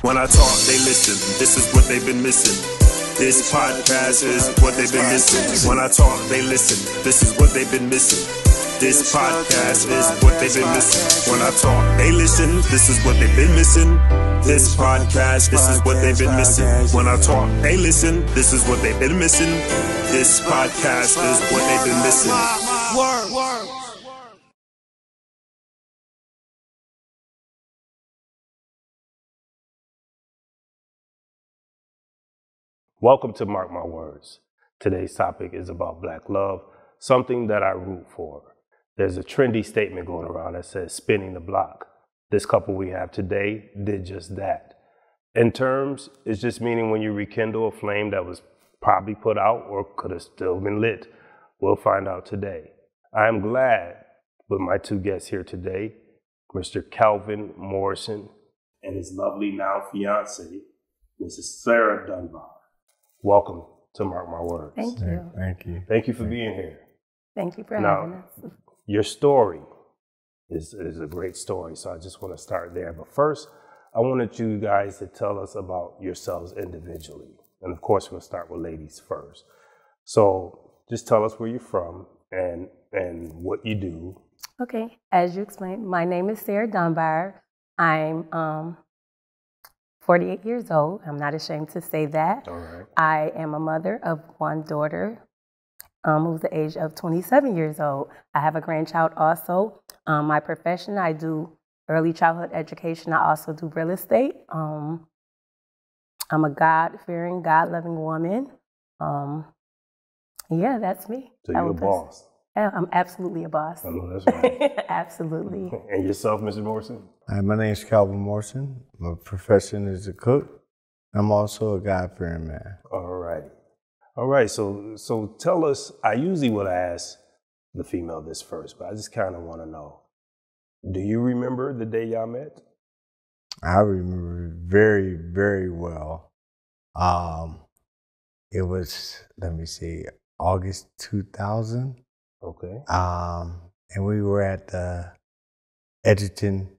When I talk, they listen. This is what they've been missing. This podcast is what they've been missing. When I talk, they listen. This is what they've been missing. This podcast is what they've been missing. When I talk, they listen. This is what they've been missing. This podcast, this is what they've been missing. When I talk, they listen. This is what they've been missing. This podcast is what they've been missing. Word. Welcome to Mark My Words. Today's topic is about Black love, something that I root for. There's a trendy statement going around that says spinning the block. This couple we have today did just that. In terms, it's just meaning when you rekindle a flame that was probably put out or could have still been lit. We'll find out today. I am glad with my two guests here today, Mr. Calvin Morrison and his lovely now fiance, Mrs. Sarah Dunbar. Welcome to Mark My Words. Thank you. Thank you. Thank you for being here. Thank you for having us. Your story is a great story, so I just want to start there. But first, I wanted you guys to tell us about yourselves individually. And of course, we'll start with ladies first. So just tell us where you're from and what you do. Okay, as you explained, my name is Sarah Dunbar. I'm 48 years old. I'm not ashamed to say that. All right. I am a mother of one daughter who's the age of 27 years old. I have a grandchild also. My profession, I do early childhood education. I also do real estate. I'm a God-fearing, God-loving woman. Yeah, that's me. So you're a boss. I'm absolutely a boss. I know that's right. Absolutely. And yourself, Mr. Morrison? Hi, my name is Calvin Morrison. My profession is a cook. I'm also a God-fearing man. All right. So tell us, I usually would ask the female this first, but I just kind of want to know, do you remember the day y'all met? I remember very, very well. It was, let me see, August 2000. Okay. And we were at the Edgerton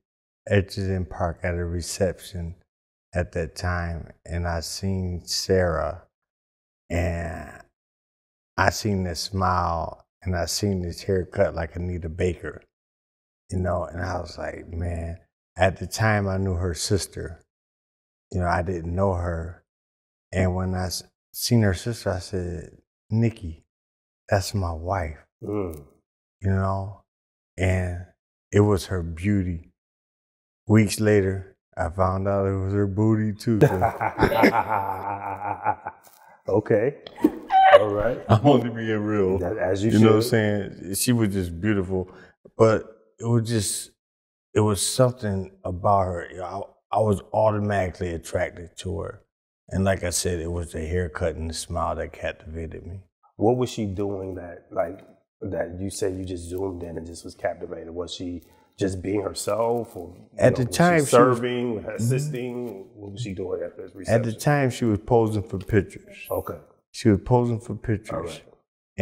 Park at a reception at that time, and I seen Sarah, and I seen this smile, and I seen this haircut like Anita Baker, and I was like, man, at the time I knew her sister, I didn't know her, and when I seen her sister, I said, Nikki, that's my wife. And it was her beauty. Weeks later, I found out it was her booty too. Okay. All right. I'm only being real. As you should. You know what I'm saying? She was just beautiful. But it was something about her. I was automatically attracted to her. And like I said, it was the haircut and the smile that captivated me. What was she doing that you said you just zoomed in and just was captivated? Was she just being herself, or at the time was she serving, assisting? What was she doing at this reception? At the time, she was posing for pictures. Okay. She was posing for pictures. All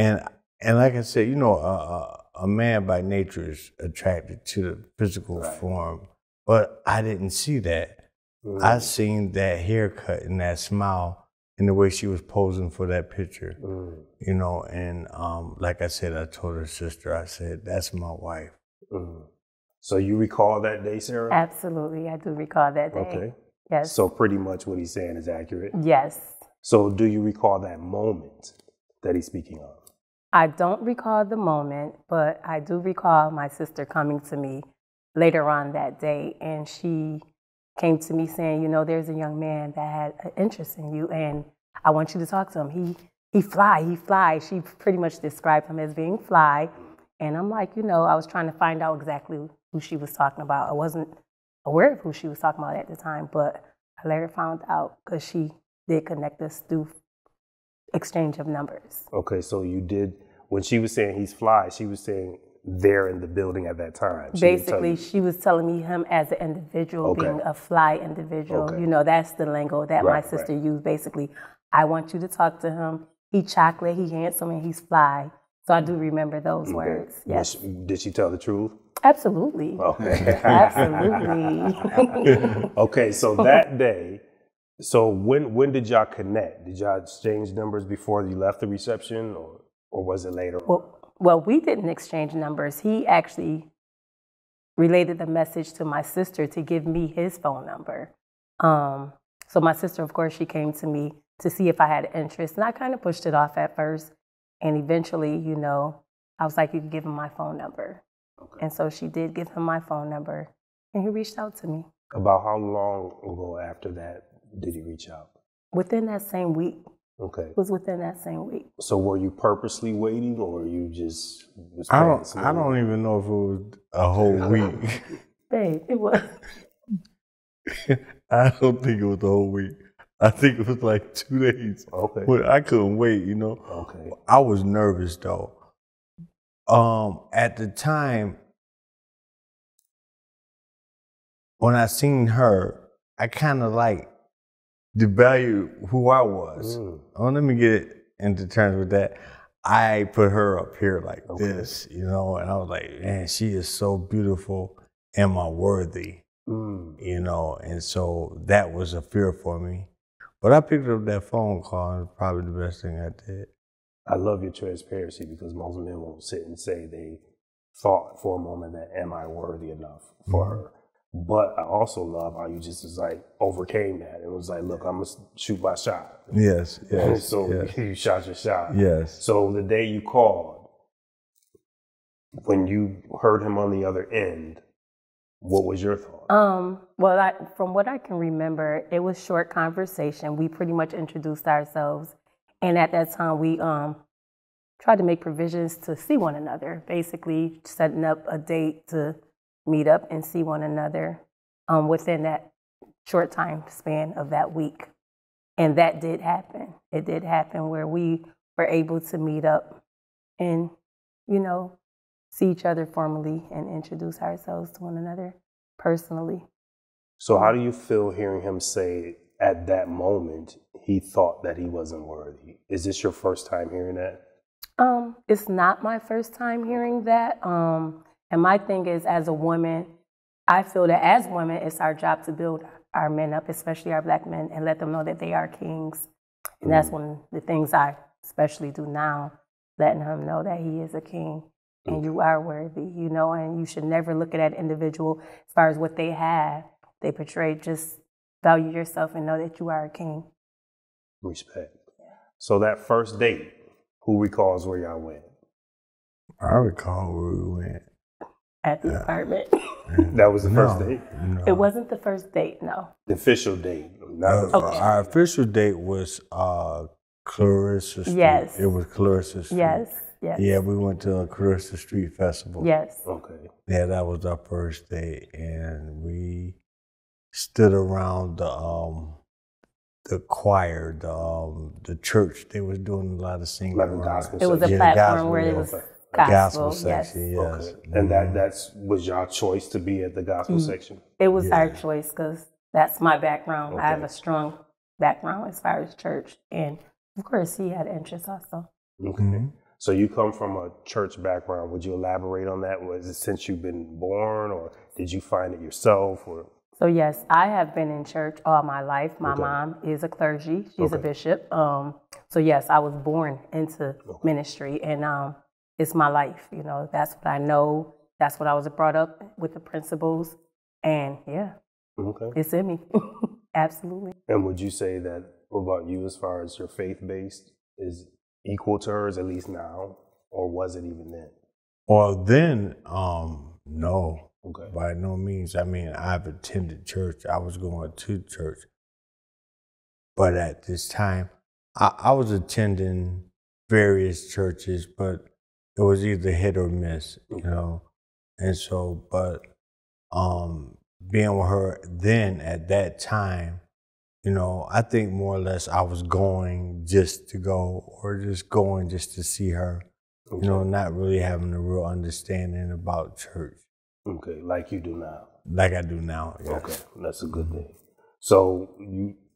right. And like I said, a man by nature is attracted to the physical form, but I didn't see that. I seen that haircut and that smile in the way she was posing for that picture, and like I said, I told her sister, I said, that's my wife. So you recall that day, Sarah? Absolutely, I do recall that day. Okay. Yes. So pretty much what he's saying is accurate? Yes. So do you recall that moment that he's speaking of? I don't recall the moment, but I do recall my sister coming to me later on that day, and she came to me saying, there's a young man that had an interest in you, and I want you to talk to him. He fly. She pretty much described him as being fly. And I'm like, I was trying to find out exactly who she was talking about. I wasn't aware of who she was talking about at the time, but I later found out because she did connect us through exchange of numbers. Okay, so you did, when she was saying he's fly, she was saying there in the building at that time. Basically, she was telling me him as an individual, being a fly individual. That's the lingo that my sister used. Basically, I want you to talk to him. He chocolate, he handsome, and he's fly. So I do remember those words. Yes. Did she tell the truth? Absolutely. Okay. Absolutely. Okay, so that day, so when did y'all connect? Did y'all exchange numbers before you left the reception, or was it later? Well, we didn't exchange numbers. He actually related the message to my sister to give me his phone number. So my sister, of course, she came to me to see if I had interest, and I kind of pushed it off at first. And eventually, you know, I was like, you can give him my phone number. Okay. And so she did give him my phone number, and he reached out to me. About how long ago after that did he reach out? Within that same week. Okay. It was within that same week. So were you purposely waiting, or you just was I don't even know if it was a whole week. Babe, it was. I don't think it was the whole week. I think it was like 2 days. Okay. But I couldn't wait, you know. Okay. I was nervous though. At the time, when I seen her, I kind of like devalued who I was. Let me get into terms with that. I put her up here like this, you know, and I was like, man, she is so beautiful. Am I worthy? You know, and so that was a fear for me. But I picked up that phone call, and it's probably the best thing I did. I love your transparency, because most men won't sit and say they thought for a moment that, am I worthy enough for her? But I also love how you just was like overcame that. It was like, look, I'm gonna shoot my shot. Yes. So you shot your shot. Yes. So the day you called, when you heard him on the other end, what was your thought? Well, from what I can remember, it was short conversation. We pretty much introduced ourselves, and at that time, we tried to make provisions to see one another. Basically, setting up a date to meet up and see one another within that short time span of that week, and that did happen. It did happen where we were able to meet up and, you know, see each other formally and introduce ourselves to one another personally. So how do you feel hearing him say at that moment he thought that he wasn't worthy? Is this your first time hearing that? It's not my first time hearing that. And my thing is, as a woman, I feel that as women, it's our job to build our men up, especially our Black men, and let them know that they are kings. And that's one of the things I especially do now, letting him know that he is a king. And you are worthy, you know, and you should never look at that individual as far as what they have, they portray. Just value yourself and know that you are a king. Respect. Yeah. So that first date, who recalls where y'all went? I recall where we went. At the apartment. That was the first date? No. It wasn't the first date, no. The official date? Our official date was Clarissa Street. Yes. It was Clarissa Street. Yes. Yes. Yeah, we went to a Clarissa Street festival. Yes. Okay. Yeah, that was our first day, and we stood around the choir, the church. They was doing a lot of singing. Like a gospel. It was a platform where it was gospel section. Yes. Okay. And that was your choice to be at the gospel section? It was our choice, because that's my background. Okay. I have a strong background as far as church, and of course, he had interest also. Okay. Mm-hmm. So you come from a church background. Would you elaborate on that? Was it since you've been born, or did you find it yourself? Or? So yes, I have been in church all my life. My mom is a clergy. She's a bishop. So yes, I was born into ministry, and it's my life. You know, that's what I know. That's what I was brought up with, the principles, and it's in me. Absolutely. And would you say that, what about you, as far as your faith-based, is equal to hers, at least now, or was it even then? Well, then, no, okay. By no means. I mean, I've attended church. I was going to church. But at this time, I was attending various churches, but it was either hit or miss, you know? And so, but being with her then at that time, you know, I think more or less I was going just to go, or just going just to see her, you know, not really having a real understanding about church. Okay, like you do now. Like I do now, yes. Okay, that's a good thing. So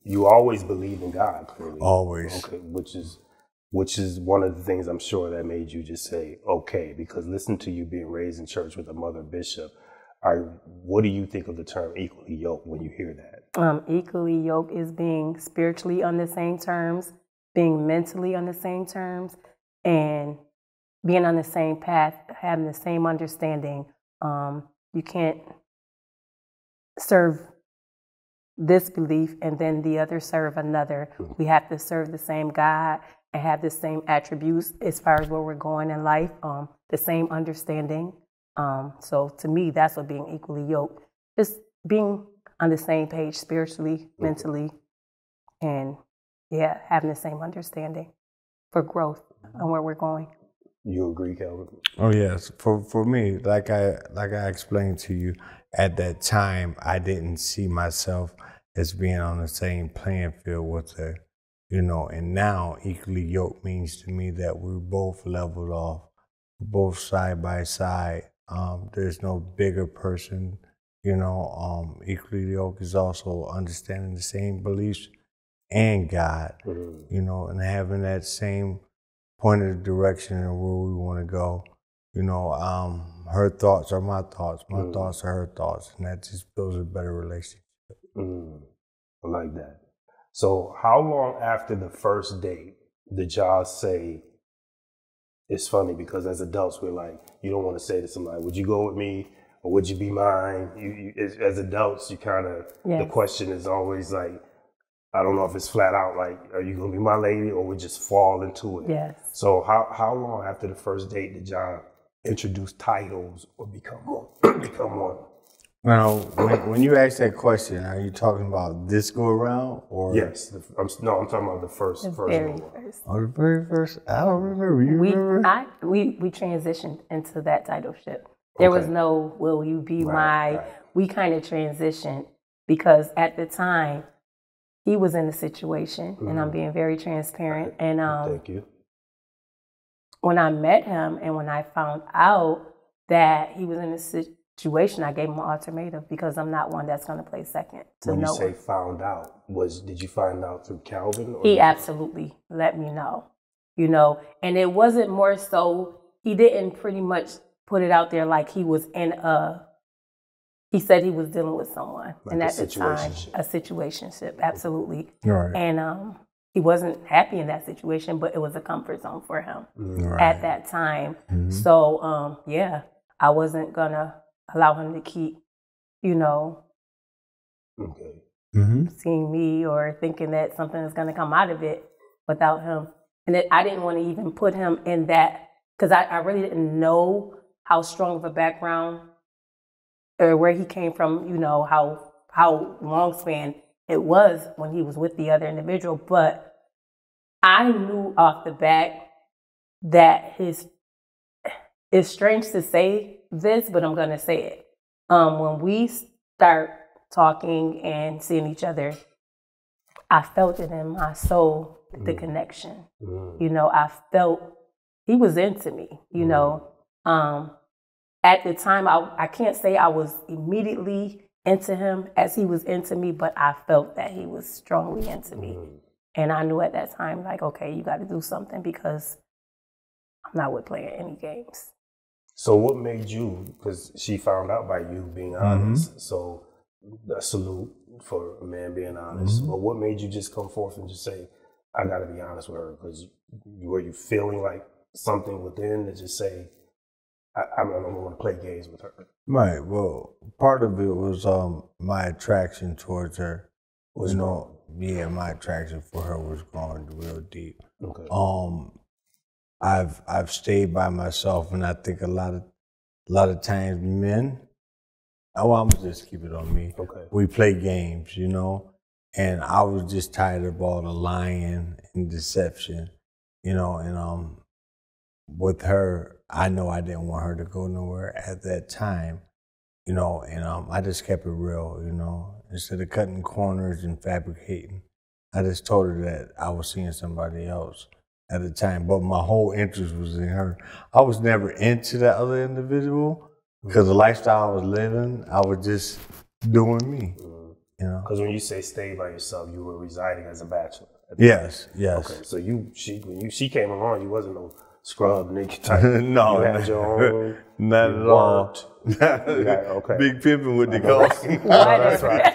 you always believed in God, clearly. Always. Okay, which is which is one of the things I'm sure that made you just say, okay, because listen to you being raised in church with a mother bishop. What do you think of the term equally yoked when you hear that? Equally yoked is being spiritually on the same terms, being mentally on the same terms, and being on the same path, having the same understanding. You can't serve this belief and then the other serve another. We have to serve the same God and have the same attributes as far as where we're going in life, the same understanding. So to me, that's what being equally yoked, just being on the same page spiritually, mentally, and having the same understanding for growth and where we're going. You agree, Calvin? Oh yes. For me, like I explained to you, at that time I didn't see myself as being on the same playing field with her, and now equally yoked means to me that we're both leveled off, both side by side. There's no bigger person, equally yoked is also understanding the same beliefs and God, and having that same point of direction and where we want to go. Her thoughts are my thoughts, my thoughts are her thoughts, and that just builds a better relationship. I like that. So how long after the first date did y'all say, it's funny because as adults we're like, you don't want to say to somebody, would you go with me or would you be mine? You as adults, you kind of, the question is always like, I don't know if it's flat out like, are you going to be my lady, or we just fall into it? Yes. So how long after the first date did y'all introduce titles or become one? Now, when you ask that question, are you talking about this go around or? Yes. I'm talking about the first very one. first. Oh, the very first. I don't remember. You remember? We transitioned into that titleship. There was no, will you be my? Right. We kind of transitioned because at the time he was in a situation, and I'm being very transparent. And thank you. When I met him and when I found out that he was in a situation, I gave him an ultimatum because I'm not one that's going to play second to no one. When you say found out, did you find out through Calvin? He absolutely let me know, and it wasn't more so, he didn't pretty much put it out there like he was he said he was dealing with someone. Like, and at the time, a situationship, absolutely. Right. And he wasn't happy in that situation, but it was a comfort zone for him at that time. Mm-hmm. So, I wasn't going to allow him to keep, seeing me or thinking that something is going to come out of it without him. And that I didn't want to even put him in that, because I really didn't know how strong of a background or where he came from, how long span it was when he was with the other individual. But I knew off the bat that it's strange to say this, but I'm going to say it. When we start talking and seeing each other, I felt it in my soul, the connection. I felt he was into me, At the time, I can't say I was immediately into him as he was into me, but I felt that he was strongly into me. And I knew at that time, like, okay, you got to do something because I'm not with playing any games. So what made you, because she found out by you being honest, so a salute for a man being honest, but what made you just come forth and just say, I got to be honest with her? Because were you feeling like something within to just say, I don't want to play games with her? Right. Well, part of it was my attraction towards her. My attraction for her was going real deep. Okay. I've stayed by myself, and I think a lot of times men. I'm gonna just keep it on me. Okay. We play games, and I was just tired of all the lying and deception, and with her, I know I didn't want her to go nowhere at that time, and I just kept it real, instead of cutting corners and fabricating. I just told her that I was seeing somebody else at the time, but my whole interest was in her. I was never into that other individual because the lifestyle I was living, I was just doing me, Because when you say stay by yourself, you were residing as a bachelor Yes, yes. Okay, so when she came along, you wasn't no scrub nigga type. No, you had your own. not you at all. worked. Okay. Big pimping with the ghost. That's right.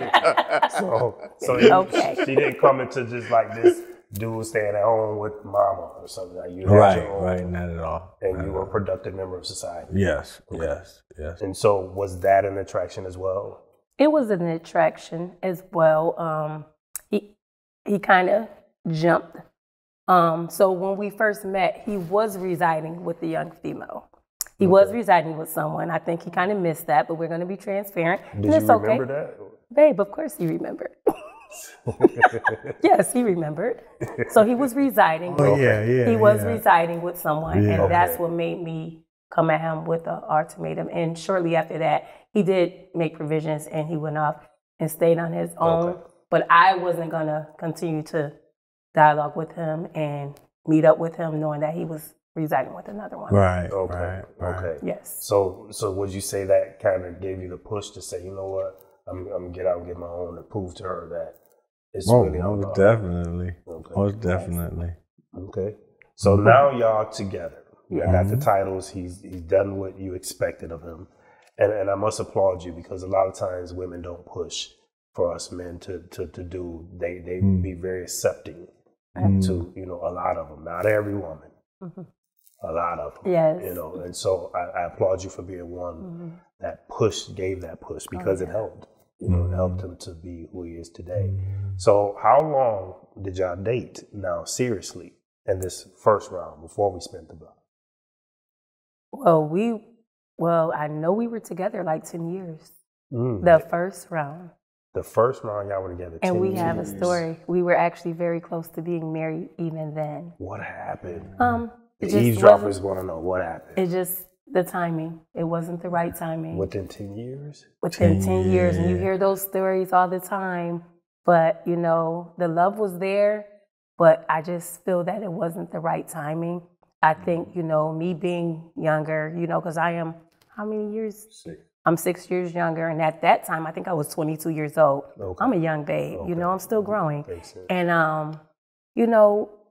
She didn't come into just like this dude staying at home with mama or something. Like you had your own, right, not at all. And you were a productive member of society. Yes, Okay. yes. And so was that an attraction as well? It was an attraction as well. He kind of jumped. So when we first met, he was residing with a young female. He was residing with someone. I think he kind of missed that, but we're going to be transparent. Did you remember that? Babe, of course he remembered. Yes, he remembered. So he was residing. He was residing with someone, and that's what made me come at him with an ultimatum. And shortly after that, he did make provisions, and he went off and stayed on his own. Okay. But I wasn't going to continue to dialogue with him and meet up with him, knowing that he was residing with another one. Right. Okay. Yes. So would you say that kind of gave you the push to say, you know what, I'm gonna get out and get my own to prove to her that it's really on most definitely. Okay. Most definitely. Okay. So now y'all together. You got the titles. He's done what you expected of him, and I must applaud you because a lot of times women don't push for us men to do. They be very accepting to a lot of them. Not every woman. A lot of them. Yes. And so I applaud you for being one that gave that push because it helped. It helped him to be who he is today. So how long did y'all date now, seriously, in this first round before we spent the block? Well, I know we were together like 10 years. The first round. The first round y'all were together 10 years. And we have a story. We were actually very close to being married even then. What happened? The eavesdroppers want to know what happened. It just, the timing. It wasn't the right timing. Within 10 years? Within 10 years. And you hear those stories all the time. But, the love was there, but I just feel that it wasn't the right timing. I think, me being younger, because I am, how many years? 6. I'm 6 years younger. And at that time, I think I was 22 years old. Okay. I'm a young babe, Okay. I'm still growing. Makes sense. And,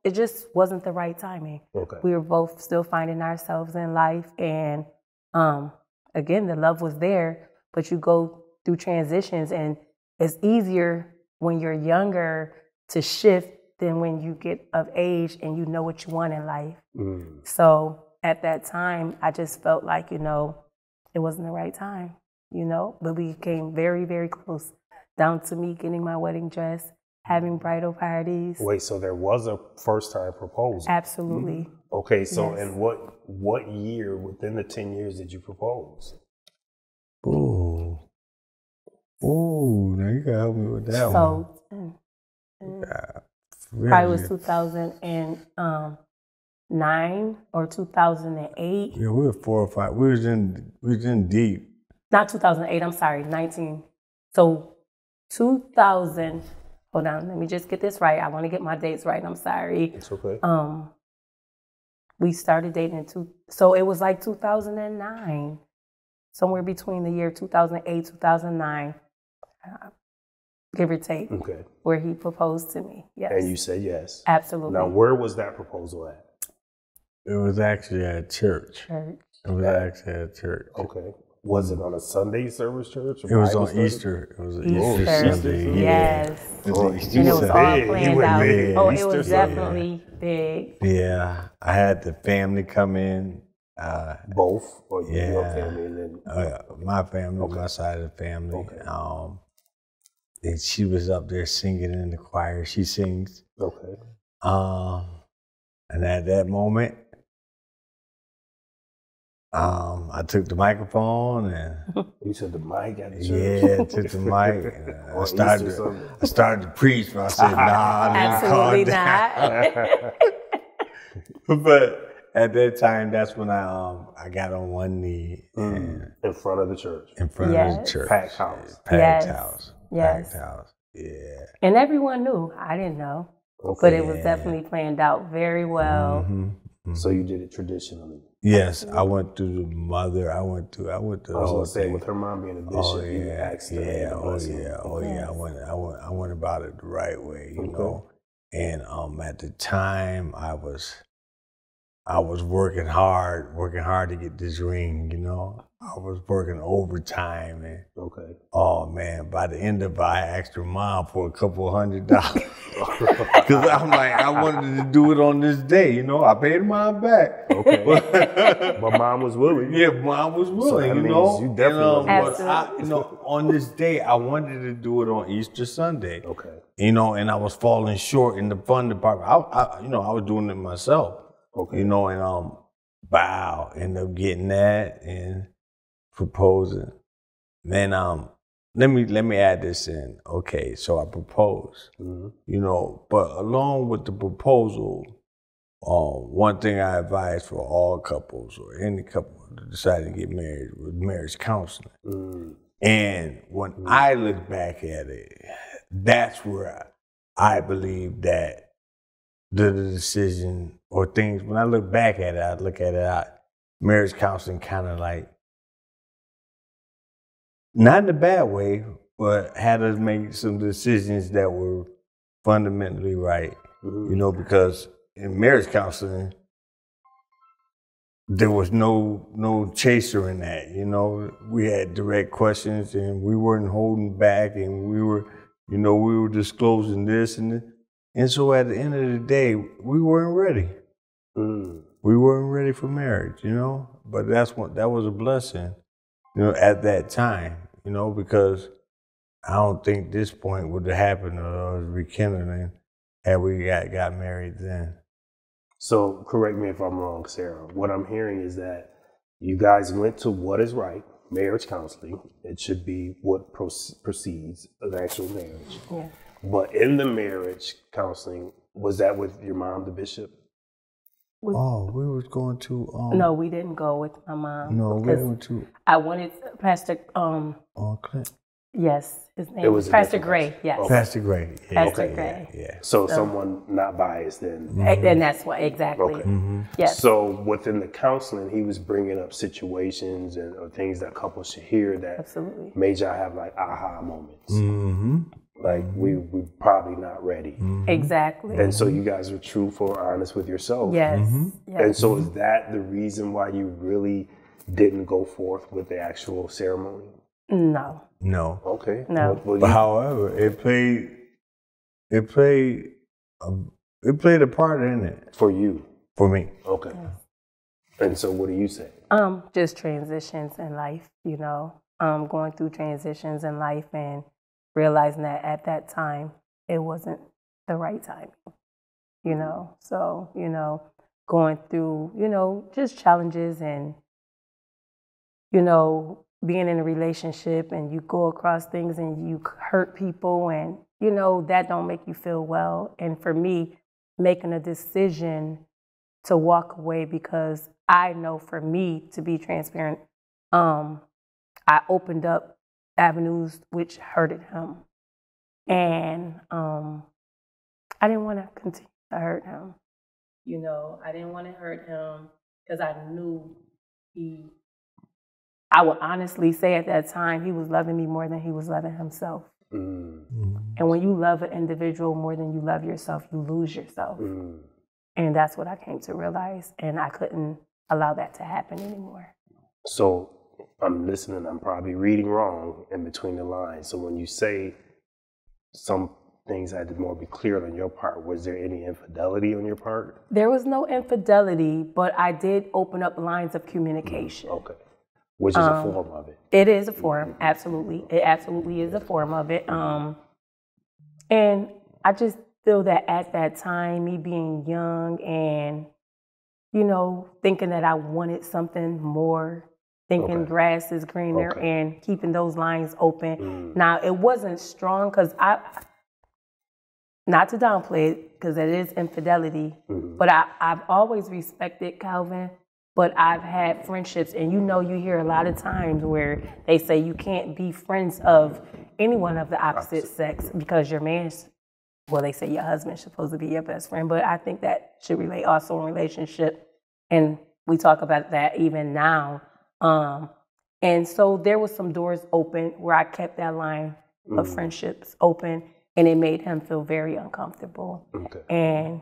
it just wasn't the right timing. Okay. We were both still finding ourselves in life. And again, the love was there, but you go through transitions and it's easier when you're younger to shift than when you get of age and you know what you want in life. So at that time, I just felt like, it wasn't the right time, but we came very, very close down to me getting my wedding dress, having bridal parties. Wait, so there was a first time proposal? Absolutely. Okay, so Yes. in what year within the 10 years did you propose? Ooh, now you gotta help me with that one. So Really? probably was 2009 or 2008. Yeah, we were 4 or 5. We was in deep. Not 2008, I'm sorry, 19. So 2000, hold on, let me just get this right. I want to get my dates right, I'm sorry. It's okay. We started dating so it was like 2009, somewhere between the year 2008, 2009, give or take, Okay. where he proposed to me. Yes. And you said yes. Absolutely. Now, where was that proposal at? It was actually at church. Church. It was actually at church. Okay. Was it on a Sunday service church? It was Bible on study? Easter. It was an Easter. Easter Sunday. Yes. Oh, And it was all planned out. big. Oh, it Easter was Sunday. definitely big. Yeah, I had the family come in. Both? Or your Yeah. family and then? My family, Okay. my side of the family. Okay. And she was up there singing in the choir. She sings. Okay. And at that moment, I took the microphone and You said the mic at the church? I took the mic. And On I Easter Sunday. started to preach, but I said, "Nah, let me calm Absolutely down." not. But at that time, that's when I got on one knee and In front of the church. in front of the Yes. church. Packed house. Packed Yes. house. Yes. Packed house. Yeah. And everyone knew. I didn't know. Okay. But it was definitely planned out very well. So you did it traditionally. Yes, I went through the mother. I went through I the was whole gonna say thing. with her mom being a bishop, Oh you yeah, asked her to yeah, oh bless him. yeah, oh yeah. I went about it the right way, you know. And at the time, I was working hard to get this ring, you know. I was working overtime, and oh man, by the end of it, I asked her mom for a couple $100 because I'm like, I wanted to do it on this day, you know. I paid mom back. Okay, but mom was willing. Yeah, mom was willing, so you know. You definitely but I, you know, on this day, I wanted to do it on Easter Sunday. Okay, you know, and I was falling short in the fun department. I was doing it myself. Okay, you know, and wow, ended up getting that and proposing. Then let me add this in. Okay, so I proposed. You know, but along with the proposal, one thing I advise for all couples or any couple deciding to get married was marriage counseling. And when I look back at it, that's where I believe that the decision or things, when I look back at it, marriage counseling kind of like, not in a bad way, but had us make some decisions that were fundamentally right. You know, because in marriage counseling, there was no chaser in that. You know, we had direct questions and we weren't holding back, and we were disclosing this and this. And so at the end of the day, we weren't ready. We weren't ready for marriage, you know. But that was a blessing, you know, at that time, you know, because I don't think this point would have happened or rekindling had we got married then. So correct me if I'm wrong, Sarah. What I'm hearing is that you guys went to what is right, marriage counseling. It should be what precedes an actual marriage. Yeah. But in the marriage counseling, was that with your mom, the bishop? We was going to. No, we didn't go with my mom. No, we went to. I wanted Pastor. Clint. Yes, his name was Pastor Gray. Yes, Pastor Gray. Yeah. Pastor Gray. Yeah. So someone not biased then. And that's why exactly. Okay. Yes. So within the counseling, he was bringing up situations or things that couples should hear that absolutely made y'all have like aha moments. Like we probably not ready. Exactly. And so you guys were truthful or honest with yourself. Yes. Yes. And so is that the reason why you really didn't go forth with the actual ceremony? No. Okay. No. But however, it played a part in it. For you? For me. Okay. And so what do you say? Just transitions in life, you know. Going through transitions in life and realizing that at that time it wasn't the right time, you know. So, you know, going through, you know, just challenges and, you know, being in a relationship and you go across things and you hurt people and, you know, that don't make you feel well. And for me, making a decision to walk away because I know for me, to be transparent, I opened up avenues which hurted him. And I didn't want to continue to hurt him. You know, I didn't want to hurt him because I knew I would honestly say at that time, he was loving me more than he was loving himself. And when you love an individual more than you love yourself, you lose yourself. And that's what I came to realize. And I couldn't allow that to happen anymore. So I'm listening, I'm probably reading wrong in between the lines. So when you say some things had to more be clear on your part, was there any infidelity on your part? There was no infidelity, but I did open up lines of communication. Okay. Which is a form of it. It is a form, absolutely. It absolutely is a form of it. And I just feel that at that time, me being young and, you know, thinking that I wanted something more, thinking grass is greener and keeping those lines open. Now, it wasn't strong because not to downplay it, because it is infidelity, but I've always respected Calvin. But I've had friendships, and you know, you hear a lot of times where they say you can't be friends of anyone of the opposite sex because your man's, well, they say your husband's supposed to be your best friend, but I think that should relate also in relationship. And we talk about that even now. And so there was some doors open where I kept that line of friendships open. and it made him feel very uncomfortable. Okay. And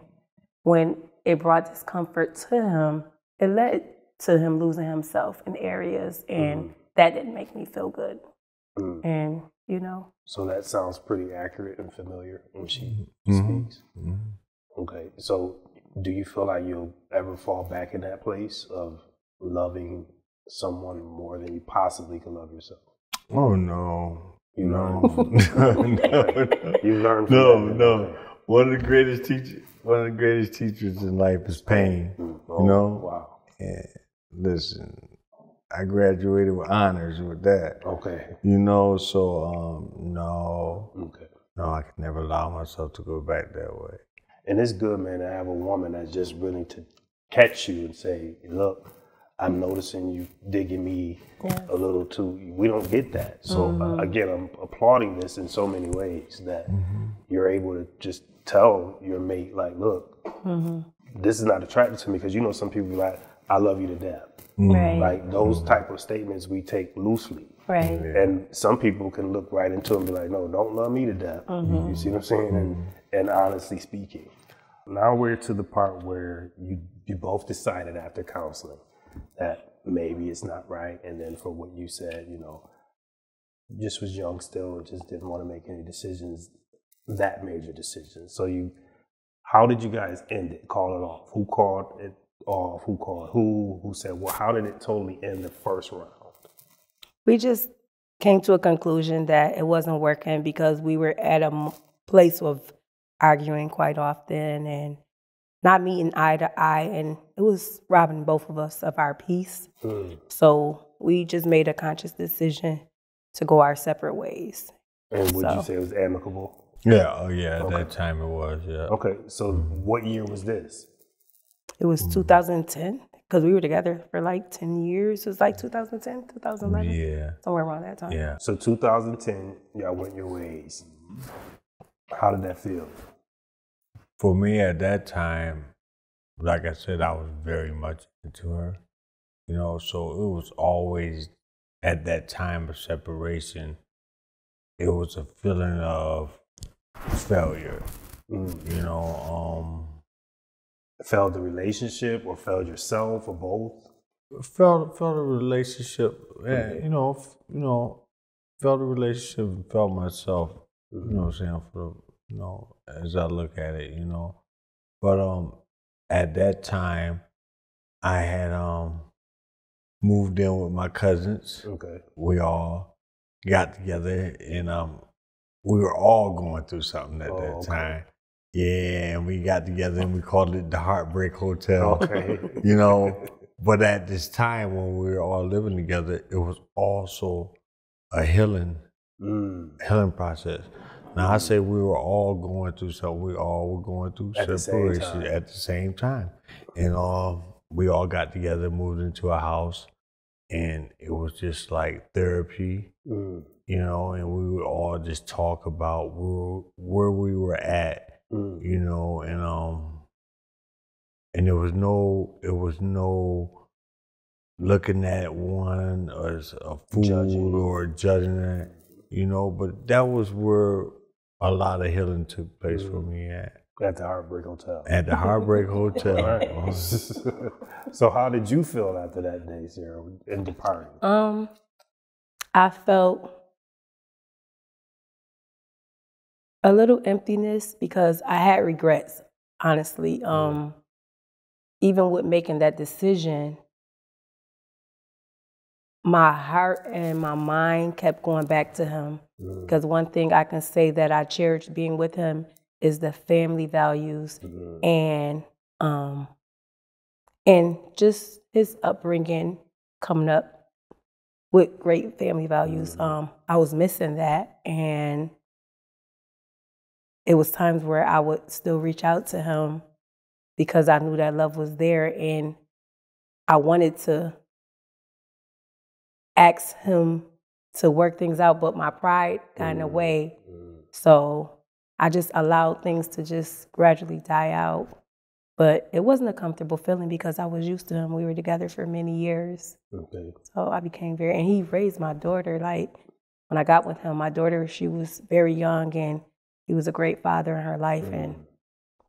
when it brought discomfort to him, it led to him losing himself in areas, and that didn't make me feel good. And, you know. So that sounds pretty accurate and familiar when she speaks. Okay. So do you feel like you'll ever fall back in that place of loving someone more than you possibly can love yourself? Oh, no. You No. learned. No. You learned from that. No. One of the greatest teachers in life is pain. Oh, You know? Wow. And listen, I graduated with honors with that. Okay. You know, so no. Okay. No, I can never allow myself to go back that way. And it's good, man, to have a woman that's just willing to catch you and say, look, I'm noticing you digging me a little too. We don't get that. So again, I'm applauding this in so many ways that you're able to just tell your mate, like, look, this is not attractive to me, because you know some people be like, I love you to death. Right. Like those type of statements we take loosely. Right. And some people can look right into them and be like, no, don't love me to death. You see what I'm saying? And honestly speaking. Now we're to the part where you both decided after counseling that maybe it's not right. And then for what you said, you know, just was young still and just didn't want to make any decisions, that major decisions. So how did you guys end it, call it off? Who called it off? Who called who said, well, how did it totally end the first round? We just came to a conclusion that it wasn't working because we were at a place of arguing quite often and not meeting eye to eye, and it was robbing both of us of our peace. So we just made a conscious decision to go our separate ways. And would you say it was amicable? Yeah, at that time it was, yeah. Okay, so what year was this? It was 2010, because we were together for like 10 years. It was like 2010, 2011. Yeah. Somewhere around that time. Yeah. So 2010, y'all went your ways. How did that feel? For me at that time, like I said, I was very much into her, you know, so it was always at that time of separation, it was a feeling of failure, you know. Failed the relationship or failed yourself or both? Felt a relationship, and, you know, felt a relationship and felt myself, you know what I'm saying, you know, as I look at it, you know. But at that time, I had moved in with my cousins. Okay. We all got together, and we were all going through something at that time. Yeah, and we got together and we called it the Heartbreak Hotel. Okay. You know, but at this time when we were all living together, it was also a healing process. Now I say we were all going through something. We all were going through separation at the same time. And we all got together, moved into a house, and it was just like therapy, you know, and we would all just talk about where we were at, you know, and there was no looking at one as a fool or judging it, you know, but that was where a lot of healing took place for me at the Heartbreak Hotel. At the Heartbreak Hotel. Right. So how did you feel after that day, Sarah, in departing? I felt a little emptiness because I had regrets, honestly. Even with making that decision, my heart and my mind kept going back to him. Because one thing I can say that I cherished being with him is the family values and just his upbringing coming up with great family values. I was missing that, and it was times where I would still reach out to him because I knew that love was there, and I wanted to ask him to work things out, but my pride got in the way. So I just allowed things to just gradually die out. But it wasn't a comfortable feeling because I was used to him. We were together for many years. Okay. So I became and he raised my daughter. Like when I got with him, my daughter, she was very young, and he was a great father in her life, and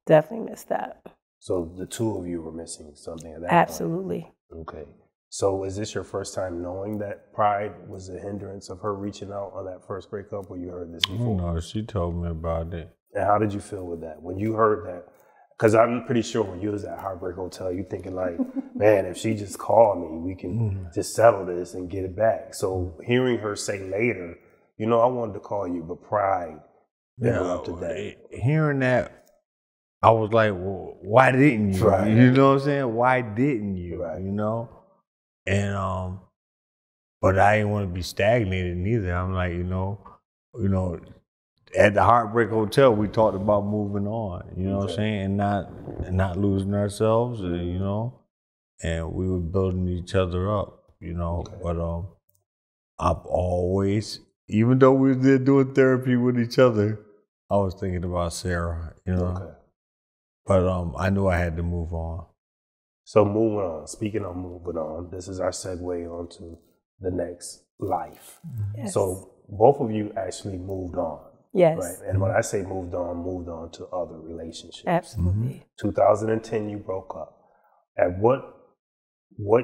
definitely missed that. So the two of you were missing something at that Absolutely. point. Okay. So is this your first time knowing that pride was a hindrance of her reaching out on that first breakup, or you heard this before? No, she told me about it. And how did you feel with that when you heard that? Because I'm pretty sure when you was at Heartbreak Hotel, you thinking like, man, if she just called me, we can just settle this and get it back. So hearing her say later, you know, I wanted to call you, but pride interrupted that. Hearing that, I was like, well, why didn't you? Right. You know what I'm saying? Why didn't you? Right. You know? And but I didn't want to be stagnated neither. I'm like, you know, at the Heartbreak Hotel, we talked about moving on, you know what I'm saying? And not losing ourselves, you know? And we were building each other up, you know? But I've always, even though we were there doing therapy with each other, I was thinking about Sarah, you know? But I knew I had to move on. So moving on, speaking of moving on, this is our segue onto the next life. Yes. So both of you actually moved on. Yes. Right. And when I say moved on to other relationships. Absolutely. 2010, you broke up. At what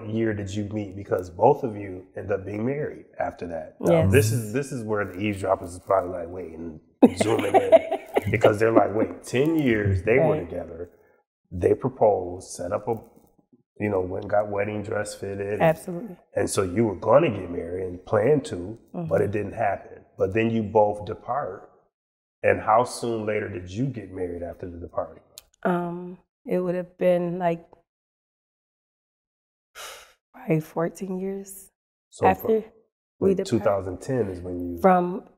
year did you meet? Because both of you end up being married after that. Now, Yes. this is where the eavesdroppers is probably like, wait, and zooming in. Because they're like, wait, 10 years they were together. They proposed, set up a, you know, went and got wedding dress fitted. Absolutely. And so you were going to get married and planned to, but it didn't happen. But then you both depart. And how soon later did you get married after the departing? It would have been like probably 14 years after we departed. 2010 is when you...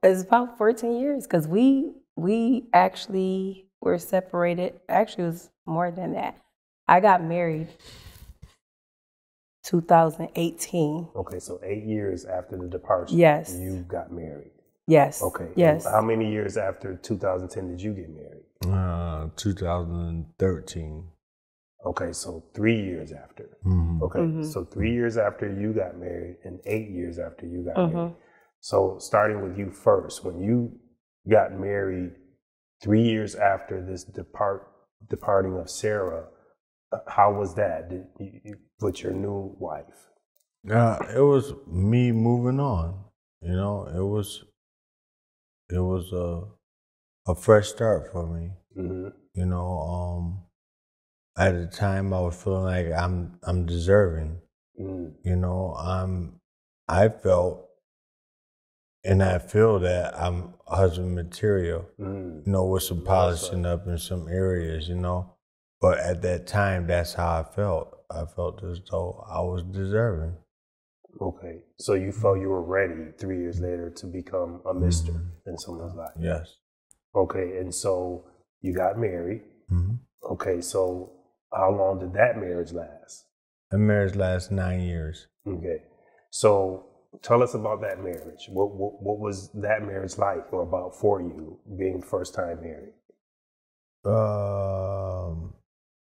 It's about 14 years, because we actually were separated. Actually, it was more than that. I got married 2018. Okay, so 8 years after the departure, Yes. you got married. Yes. Okay. Yes. And how many years after 2010 did you get married? 2013. Okay, so 3 years after. Okay, so 3 years after you got married and 8 years after you got married. So starting with you first, when you got married 3 years after this departing of Sarah, how was that with your new wife? It was me moving on. You know, it was a fresh start for me. You know, at the time I was feeling like I'm deserving. You know, I felt and I feel that I'm husband material. You know, with some polishing up in some areas, you know. But at that time, that's how I felt. I felt as though I was deserving. Okay, so you felt you were ready 3 years later to become a mister in someone's life. Yes. Okay, and so you got married. Okay, so how long did that marriage last? The marriage lasted 9 years. Okay, so tell us about that marriage. What was that marriage like, or about for you being first time married?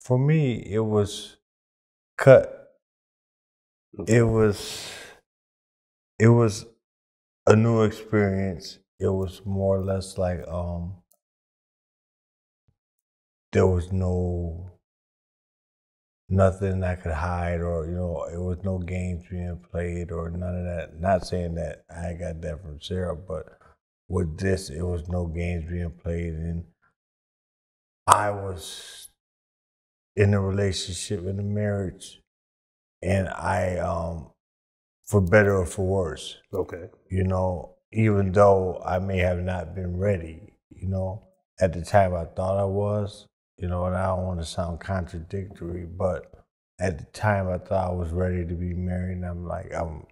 For me, it was cut. Okay. It was a new experience. It was more or less like there was nothing I could hide, or, you know, it was no games being played or none of that. Not saying that I got that from Sarah, but with this, it was no games being played, and I was in a relationship, in a marriage, and I, for better or for worse. Okay. You know, even though I may have not been ready, you know, at the time I thought I was, you know, and I don't want to sound contradictory, but at the time I thought I was ready to be married, and I'm like, I'm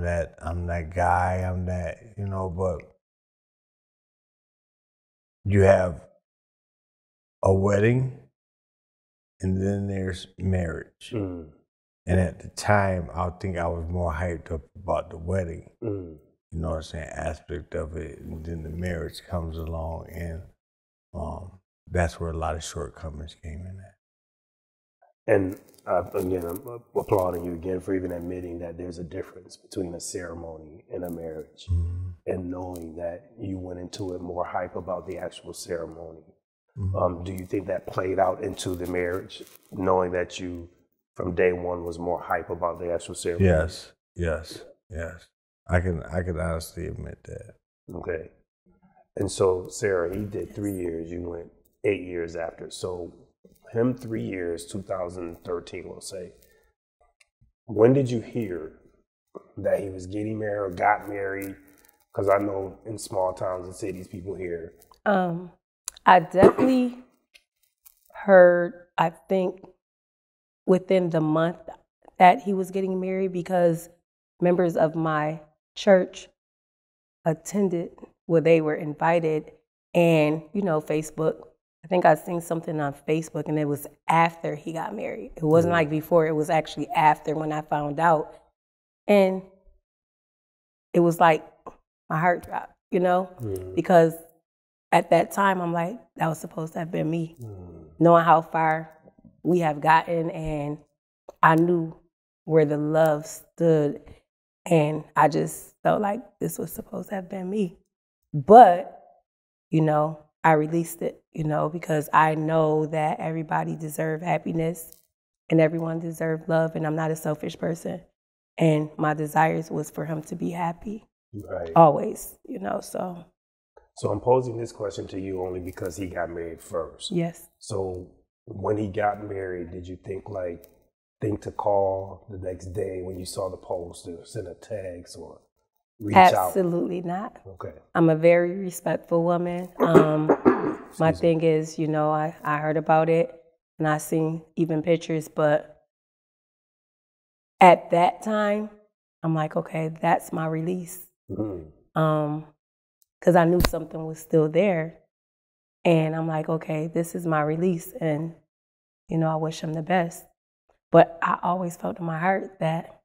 that guy, I'm that, you know, but you have a wedding, and then there's marriage. And at the time, I think I was more hyped up about the wedding, you know what I'm saying, aspect of it. And then the marriage comes along, and that's where a lot of shortcomings came in at. And again, I'm applauding you again for even admitting that there's a difference between a ceremony and a marriage, and knowing that you went into it more hype about the actual ceremony. Do you think that played out into the marriage, knowing that you, from day one, was more hype about the actual ceremony? Yes. I can honestly admit that. Okay. And so, Sarah, he did 3 years. You went 8 years after. So, him 3 years, 2013, we'll say. When did you hear that he was getting married or got married? Because I know in small towns and cities, people hear. I definitely heard, I think, within the month that he was getting married, because members of my church attended, well, they were invited, and, you know, Facebook, I think I seen something on Facebook, and it was after he got married. It wasn't like before, it was actually after when I found out. And it was like my heart dropped, you know, because at that time, I'm like, that was supposed to have been me. Knowing how far we have gotten, and I knew where the love stood, and I just felt like this was supposed to have been me. But, you know, I released it, you know, because I know that everybody deserves happiness and everyone deserves love, and I'm not a selfish person. And my desires was for him to be happy, always, you know, so. So I'm posing this question to you only because he got married first. Yes. So when he got married, did you think to call the next day when you saw the post or send a text or reach out? Absolutely not. Okay. I'm a very respectful woman. My thing is, you know, I heard about it and I seen even pictures, but at that time, I'm like, okay, that's my release. Because I knew something was still there. And I'm like, okay, this is my release. And, you know, I wish him the best. But I always felt in my heart that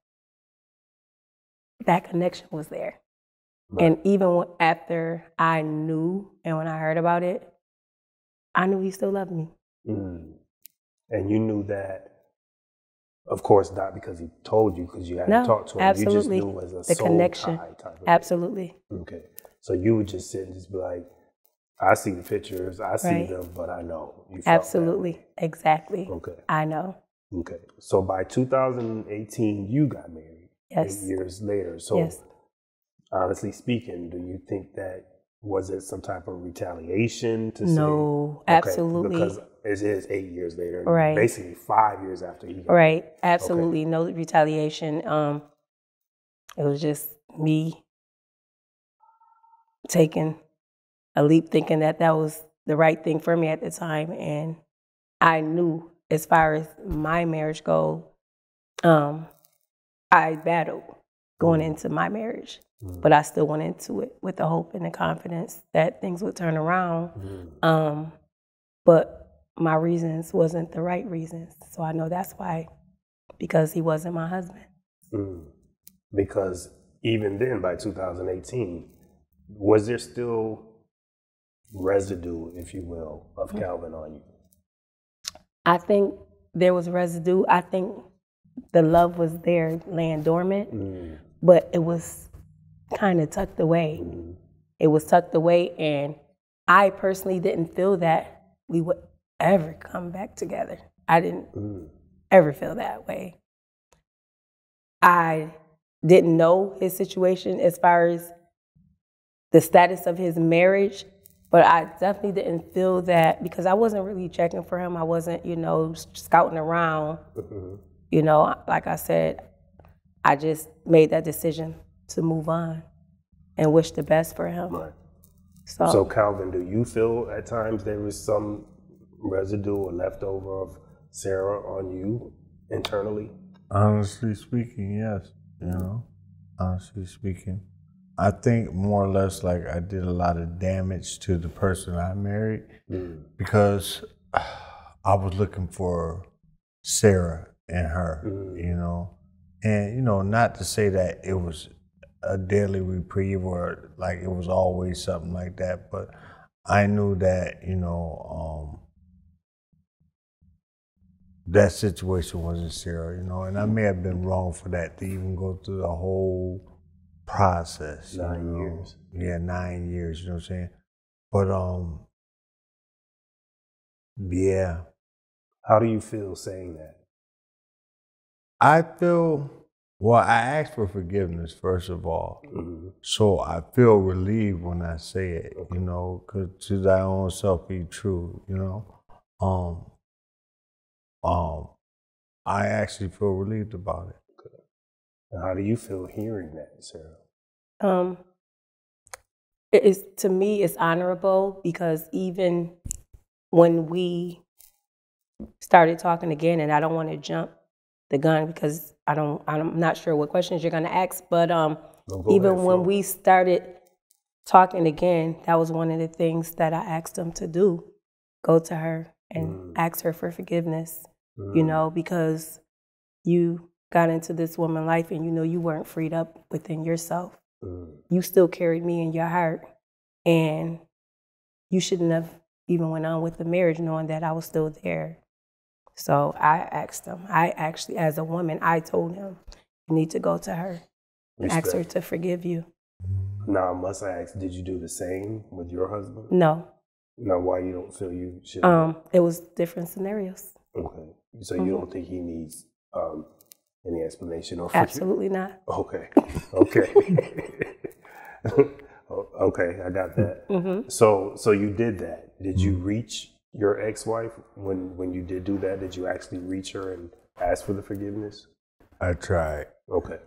that connection was there. Right. And even after I knew and when I heard about it, I knew he still loved me. And you knew that, of course, not because he told you, because you hadn't talked to him. Absolutely. You just knew as a the soul connection. tie type of Absolutely. thing. Okay. So you would just sit and just be like, I see the pictures, I see them, but I know. You felt Absolutely. That. Exactly. Okay. I know. Okay. So by 2018, you got married. Yes. 8 years later. So honestly speaking, do you think that, was it some type of retaliation to say? No, absolutely. Because it is 8 years later. Right. Basically 5 years after he got married. Absolutely. No retaliation. It was just me taking a leap, thinking that that was the right thing for me at the time. And I knew, as far as my marriage goal, I battled going into my marriage, but I still went into it with the hope and the confidence that things would turn around. But my reasons wasn't the right reasons. So I know that's why, because he wasn't my husband. Because even then, by 2018, was there still residue, if you will, of Calvin on you? I think there was residue. I think the love was there, laying dormant, but it was kind of tucked away. It was tucked away, and I personally didn't feel that we would ever come back together. I didn't ever feel that way. I didn't know his situation as far as the status of his marriage, but I definitely didn't feel that, because I wasn't really checking for him. I wasn't, you know, scouting around. You know, like I said, I just made that decision to move on and wish the best for him. Right. So Calvin, do you feel at times there was some residue or leftover of Sarah on you internally? Honestly speaking, yes. You know, honestly speaking. I think more or less like I did a lot of damage to the person I married because I was looking for Sarah and her, you know. And, you know, not to say that it was a daily reprieve or like it was always something like that, but I knew that, you know, that situation wasn't Sarah, you know, and I may have been wrong for that to even go through the whole process. 9 years. Yeah, 9 years, you know what I'm saying? But yeah. How do you feel saying that? I feel, well, I asked for forgiveness, first of all. Mm-hmm. So I feel relieved when I say it, you know, because to thy own self be true, you know. I actually feel relieved about it. And how do you feel hearing that, Sarah? It is, to me, it's honorable because even when we started talking again, and I don't want to jump the gun because I'm not sure what questions you're going to ask, but even when we started talking again, that was one of the things that I asked him to do, go to her and ask her for forgiveness, you know, because you got into this woman's life and you know you weren't freed up within yourself. You still carried me in your heart, and you shouldn't have even went on with the marriage knowing that I was still there. So I asked him, I actually, as a woman, I told him, you need to go to her and ask her to forgive you. Now, must I ask, did you do the same with your husband? No. Now, why you don't feel you should? It was different scenarios. Okay. So you don't think he needs any explanation or Absolutely not. Okay. Okay. Okay, I got that. So you did that. Did you reach your ex-wife when you did do that? Did you actually reach her and ask for the forgiveness? I tried. Okay.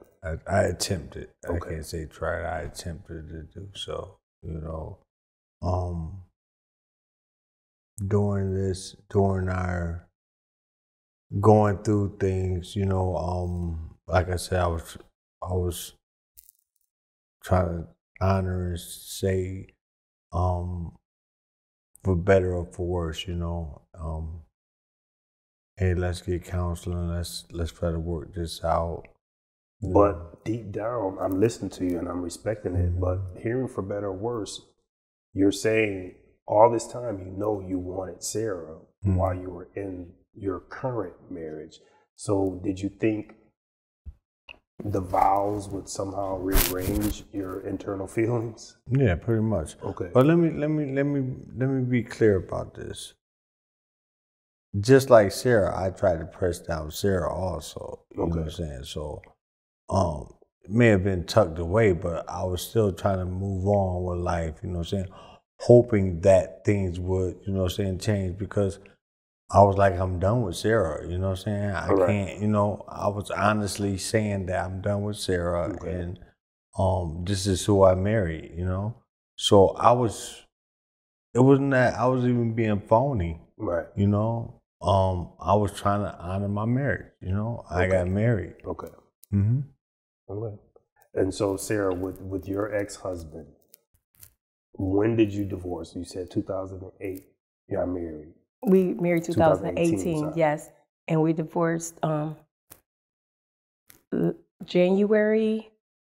I attempted. Okay. I can't say tried. I attempted to do so. You know, during our going through things, you know, like I said, I was trying to honor and say, for better or for worse, you know, hey, let's get counseling. Let's try to work this out. But deep down, I'm listening to you and I'm respecting it. But hearing for better or worse, you're saying all this time you know you wanted Sarah while you were in your current marriage. So did you think the vows would somehow rearrange your internal feelings? Yeah, pretty much. Okay. But let me be clear about this. Just like Sarah, I tried to press down Sarah also. You know what I'm saying? So it may have been tucked away, but I was still trying to move on with life, you know what I'm saying? Hoping that things would, you know what I'm saying, change, because I was like, I'm done with Sarah, you know what I'm saying? I can't, you know, I was honestly saying that I'm done with Sarah and this is who I married, you know? So it wasn't that I was even being phony, you know? I was trying to honor my marriage, you know? I got married. Okay. Mm-hmm. Okay. And so, Sarah, with your ex-husband, when did you divorce? You said 2008. You got married. We married 2018, yes. And we divorced January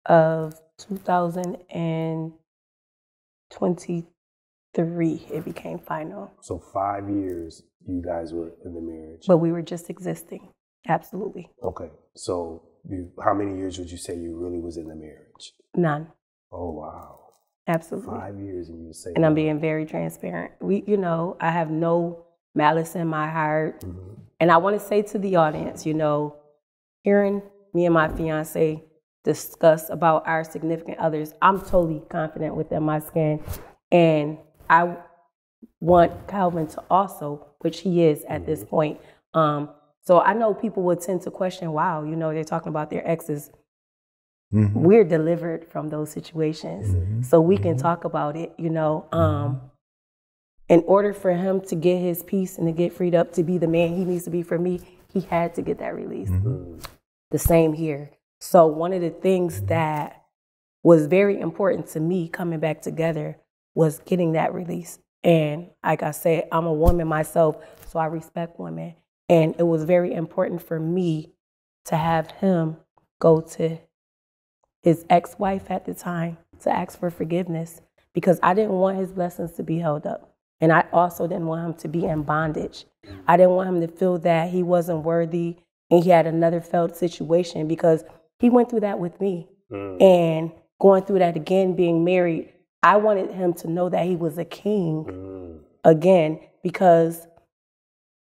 of 2023. It became final. So 5 years you guys were in the marriage. But we were just existing. Absolutely. Okay. So how many years would you say you really was in the marriage? None. Oh, wow. Absolutely. 5 years and you say And I'm being very transparent. You know, I have no malice in my heart. And I want to say to the audience, you know, hearing me and my fiance discuss about our significant others, I'm totally confident within my skin. And I want Calvin to also, which he is at this point. So I know people would tend to question, wow, you know, they're talking about their exes. We're delivered from those situations. So we can talk about it, you know. In order for him to get his peace and to get freed up to be the man he needs to be for me, he had to get that release. The same here. So one of the things that was very important to me coming back together was getting that release. And like I said, I'm a woman myself, so I respect women. And it was very important for me to have him go to his ex-wife at the time to ask for forgiveness, because I didn't want his blessings to be held up. And I also didn't want him to be in bondage. I didn't want him to feel that he wasn't worthy and he had another failed situation, because he went through that with me. And going through that again, being married, I wanted him to know that he was a king again, because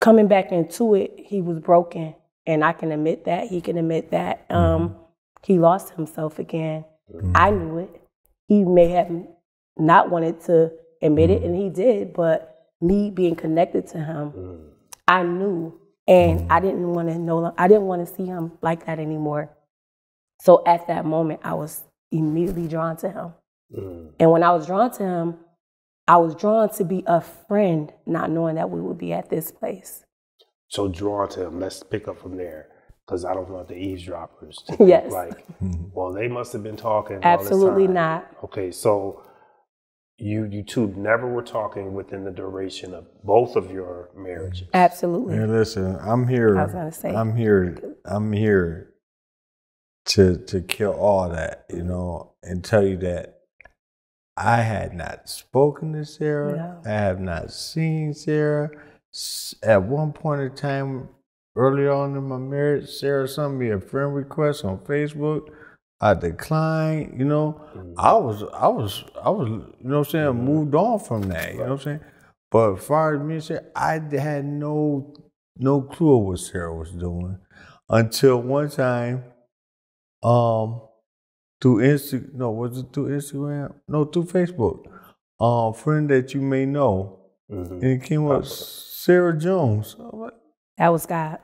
coming back into it, he was broken. And I can admit that. He can admit that. He lost himself again. I knew it. He may have not wanted to admit it, and he did, but me being connected to him, I knew, and I didn't want to see him like that anymore. So at that moment, I was immediately drawn to him. And when I was drawn to him, I was drawn to be a friend, not knowing that we would be at this place. So drawn to him, let's pick up from there, because I don't want the eavesdroppers to think like, well, they must have been talking Absolutely all this time. not. Okay, so you two never were talking within the duration of both of your marriages. Absolutely. Hey, listen, I'm here. I was gonna say. I'm here to kill all that, you know, and tell you that I had not spoken to Sarah. No. I have not seen Sarah. At one point in time, early on in my marriage, Sarah sent me a friend request on Facebook. I declined, you know. I was, you know what I'm saying, moved on from that, you know what I'm saying? But as far as me and Sarah, I had no clue what Sarah was doing until one time, through Instagram? No, through Facebook. Friend that you may know. And it came up, Sarah Jones. I'm like, That was God.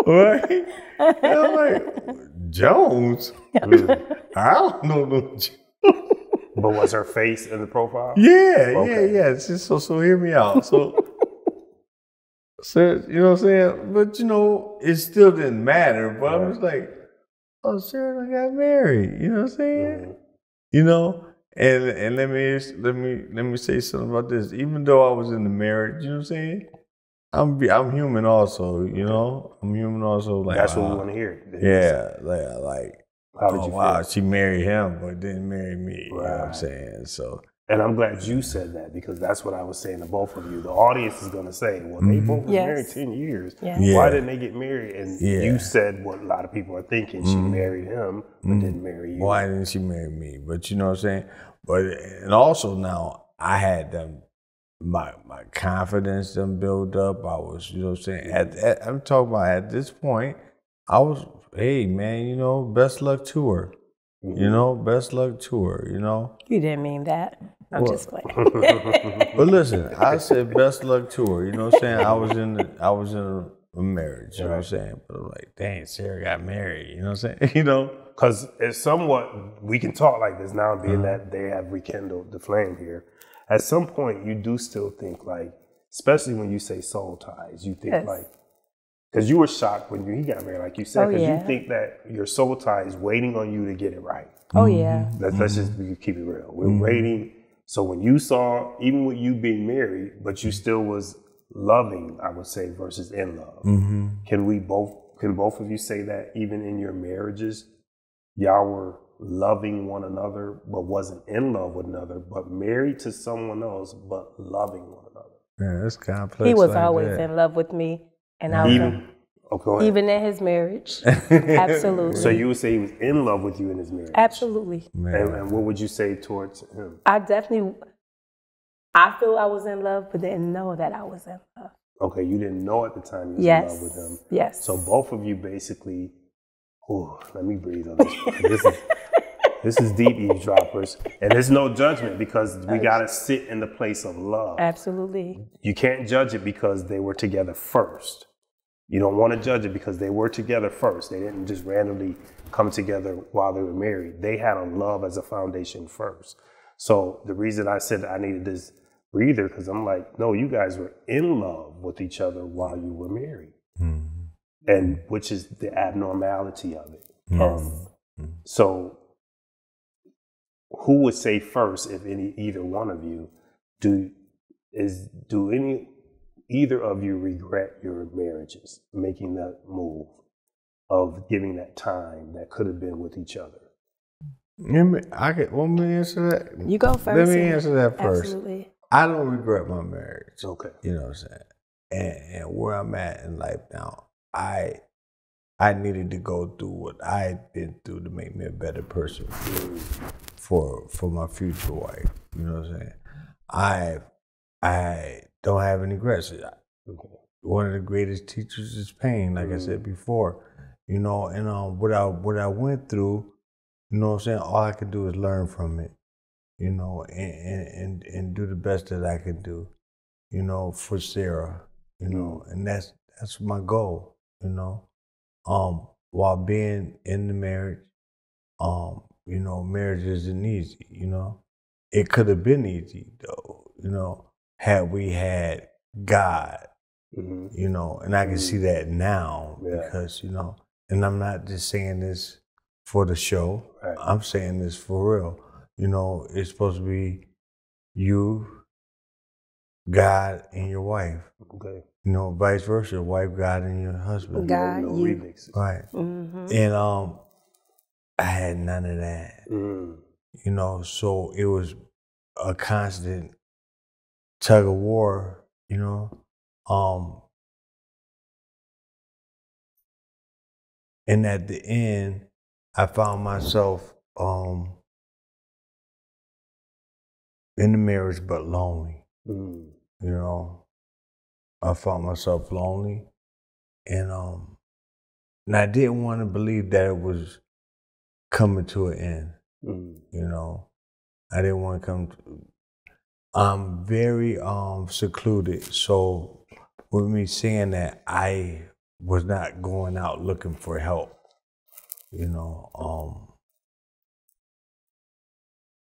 right? And I'm like, Jones? I don't know no Jones. But was her face in the profile? Yeah. So hear me out. So, you know what I'm saying? But, you know, it still didn't matter. But I was like, oh, Sarah done got married. You know what I'm saying? You know? And let me say something about this. Even though I was in the marriage, you know what I'm saying? I'm human also, you know? I'm human also. Like, that's what we want to hear. Yeah, like how did you feel? She married him, but didn't marry me. Right. You know what I'm saying? So, and I'm glad you said that, because that's what I was saying to both of you. The audience is going to say, well, they both were married 10 years. Why didn't they get married? And you said what a lot of people are thinking. She married him, but didn't marry you. Why didn't she marry me? But you know what I'm saying? But, and also now, I had them, my confidence them build up. I was, you know what I'm saying? I'm talking about at this point, I was, hey man, you know, best luck to her. You know, best luck to her, you know? You didn't mean that. I'm just playing. But listen, I said best luck to her, you know what I'm saying? I was in a marriage, you know what I'm saying? But I'm like, dang, Sarah got married, you know what I'm saying? You know? Because it's somewhat, we can talk like this now, being that they have rekindled the flame here. At some point, you do still think like, especially when you say soul ties, you think like, because you were shocked when he got married, like you said, because you think that your soul tie is waiting on you to get it right. Oh, yeah. Let's just keep it real. We're waiting. So when you saw, even with you being married, but you still was loving, I would say, versus in love. Can both of you say that even in your marriages, y'all were loving one another, but wasn't in love with another, but married to someone else, but loving one another? Yeah, that's complex. He was like always that. in love with me, and I was even in his marriage. Absolutely. So you would say he was in love with you in his marriage? Absolutely. And what would you say towards him? I feel I was in love, but didn't know that I was in love. Okay, you didn't know at the time you was in love with him. Yes. So both of you basically, let me breathe on this. This is deep, eavesdroppers. And there's no judgment, because we got to sit in the place of love. Absolutely. You can't judge it because they were together first. You don't want to judge it because they were together first. They didn't just randomly come together while they were married. They had a love as a foundation first. So the reason I said I needed this breather, because I'm like, no, you guys were in love with each other while you were married. And which is the abnormality of it. Yes. So who would say first, if either one of you, do either of you regret your marriages, making that move of giving that time that could have been with each other? Want me to answer that? You go first. Let me answer that first. Absolutely. I don't regret my marriage. Okay. You know what I'm saying? And where I'm at in life now, I needed to go through what I'd been through to make me a better person for my future wife. You know what I'm saying? I don't have any regrets. One of the greatest teachers is pain, like I said before. You know, and what I went through, you know what I'm saying, all I could do is learn from it, you know, and do the best that I can do, you know, for Sarah, you know, and that's my goal, you know. While being in the marriage, you know, marriage isn't easy, you know. It could have been easy though, you know, had we had God, you know, and I can see that now because, you know, and I'm not just saying this for the show. Right. I'm saying this for real. You know, it's supposed to be you, God, and your wife. Okay. You know, vice versa, wife, God, and your husband. God, no you. remixes. Right. And I had none of that. You know, so it was a constant tug of war, you know. And at the end, I found myself in the marriage but lonely. You know, I found myself lonely, and I didn't want to believe that it was coming to an end. You know, I didn't want to come. I'm very secluded, so with me saying that, I was not going out looking for help. You know,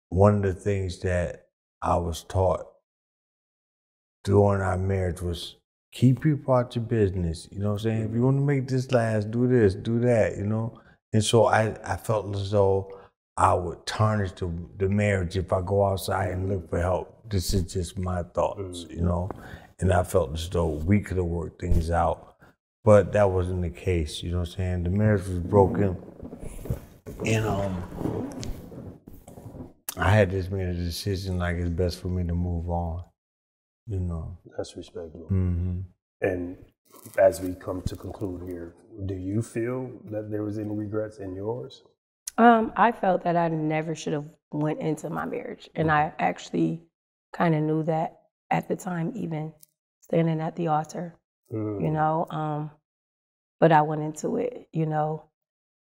one of the things that I was taught during our marriage was keep people out your business. You know what I'm saying? If you want to make this last, do this, do that, you know? And so I felt as though I would tarnish the marriage if I go outside and look for help. This is just my thoughts, you know? And I felt as though we could have worked things out. But that wasn't the case, you know what I'm saying? The marriage was broken. And I had just made a decision like it's best for me to move on, you know. That's respectable. And as we come to conclude here, do you feel that there was any regrets in yours? I felt that I never should have went into my marriage. And I actually kind of knew that at the time, even standing at the altar, you know, but I went into it, you know.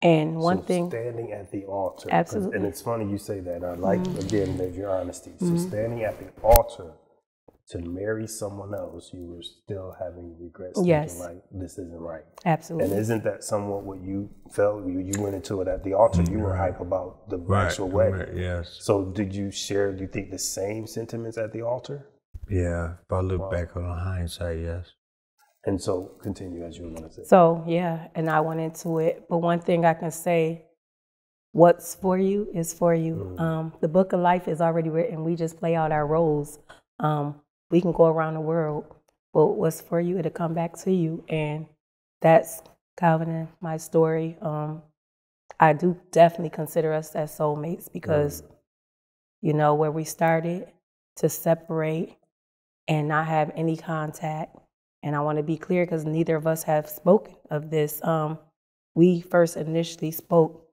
And one thing, standing at the altar. Absolutely. And it's funny you say that. I like, again, there's your honesty. So standing at the altar to marry someone else, you were still having regrets. Yes. Thinking like, this isn't right. Absolutely. And isn't that somewhat what you felt? You went into it at the altar. You were hype about the actual wedding. Yes. So did you share, do you think, the same sentiments at the altar? Yeah. If I look back on the hindsight, yes. And so continue as you were going to say. So, yeah, and I went into it. But one thing I can say, what's for you is for you. The book of life is already written. We just play out our roles. We can go around the world, but what's for you, it'll come back to you. And that's Calvin and my story. I do definitely consider us as soulmates because, you know, where we started to separate and not have any contact. And I want to be clear because neither of us have spoken of this. We first initially spoke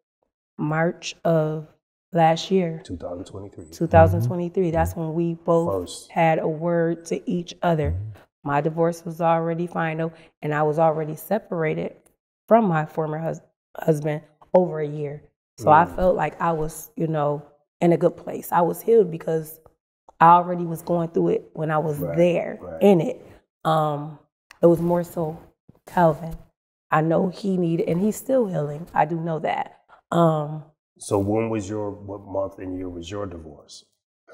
March of last year. 2023. That's when we both had a word to each other. My divorce was already final, and I was already separated from my former husband over a year. So I felt like I was, you know, in a good place. I was healed because I already was going through it when I was there in it. It was more so Calvin. I know he needed, and he's still healing. I do know that. So when was what month and year was your divorce?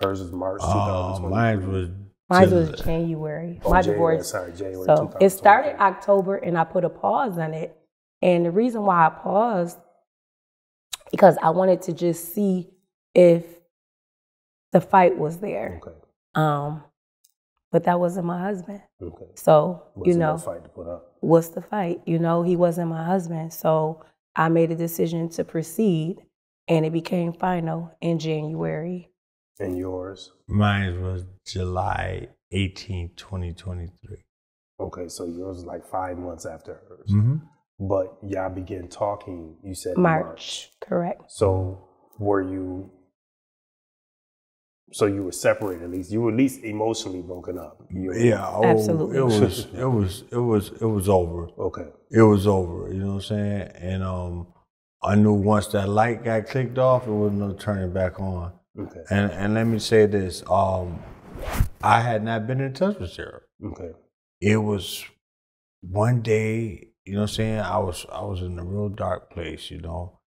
Hers was March 2023. Mine was January. Oh, My January, divorce. sorry, January so it started October, and I put a pause on it. And the reason why I paused, because I wanted to just see if the fight was there. Okay. But that wasn't my husband. Okay. So, you know, fight to put up? What's the fight? You know, he wasn't my husband. So I made a decision to proceed. and it became final in January. And yours? Mine was July 18, 2023. Okay, so yours was like 5 months after hers. Mm-hmm. But y'all began talking, you said March, correct. So you were separated at least. You were at least emotionally broken up. Absolutely. It was over. Okay. It was over, you know what I'm saying? And I knew once that light got clicked off, it wasn't no turning back on. Okay. And let me say this, I had not been in touch with Sarah. Okay. It was one day, you know what I'm saying? I was in a real dark place, you know,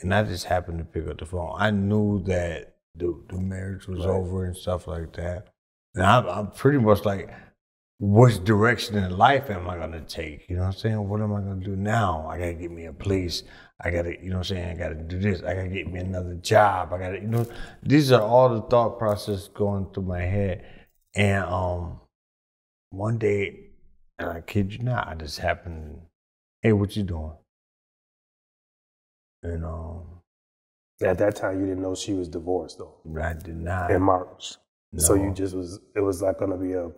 and I just happened to pick up the phone. I knew that the marriage was over and stuff like that. And I'm pretty much like, which direction in life am I gonna take? You know what I'm saying? What am I gonna do now? I gotta get me a place. I gotta, you know what I'm saying? I gotta do this. I gotta get me another job. I gotta, you know, these are all the thought process going through my head. And one day, and I kid you not, I just happened, hey, what you doing? And at that time, you didn't know she was divorced, though. I did not. In March. No. So it was like gonna be a